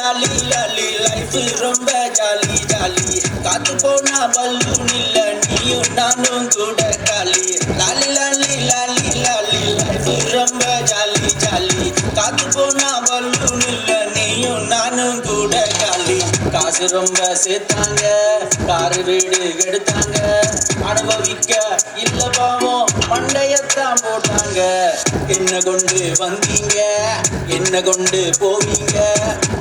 லாலி லாலி life ரொம்ப jolly jolly காத்து போனா பல்லூன் இல்ல நீயும் நானும் கூட காலி லாலி லாலி லாலி லாலி லைஃப் ரொம்ப ஜாலி ஜாலி காத்து போனா பல்லூன் இல்ல நீயும் நானும் கூட காலி காசு ரொம்ப சேர்த்தாங்க காரு வீடு எடுத்தாங்க அனுபவிக்க இல்ல பாவம் மண்டையத்தான் போட்டாங்க என்ன கொண்டு வந்தீங்க என்ன கொண்டு போவீங்க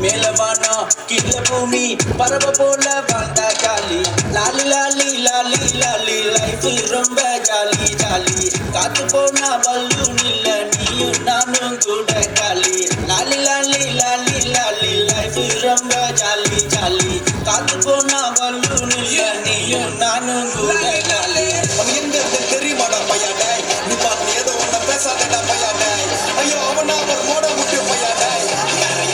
மேல வானம் கீழ பூமி பறவை போல வாழ்ந்தா காலி லாலி லாலி லாலி லாலி லைஃப் ரொம்ப ஜாலி ஜாலி காத்து போனா பல்லூன் இல்ல நீயும் நானும் கூட காலி லாலி லாலி லாலி லாலி லைஃப் ரொம்ப ஜாலி ஜாலி காத்து போனா பல்லூன் இல்ல நீயும் நானும் கூட காலி எங்க தெரியுமாடா பையாடா நீ பாத்து ஏதோ ஒன்ன பேசாதடா பையாடா ஐயோ அவனா ஒரு மோட முட்டு பையாடா யாரு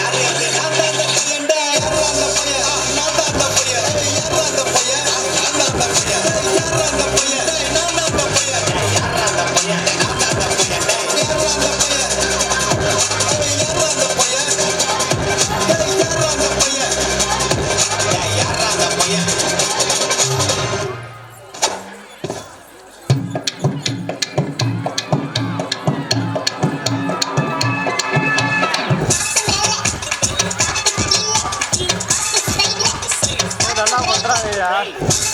நான் தான் அந்த பையன்டா யாரு அந்த பையன் நான் தான் அந்த பையன் யாரு அந்த பையன் நான் தான் அந்த பையன் யாரு அந்த பையன் நான் தான் அந்த பையன் யாரு அந்த பையன் நான் தான் அந்த பையன் யாரு அந்த பையன் யாரு அந்த பையன் யாரு அந்த பையன் யாரு அந்த பையன் நல்லா பண்றாங்க.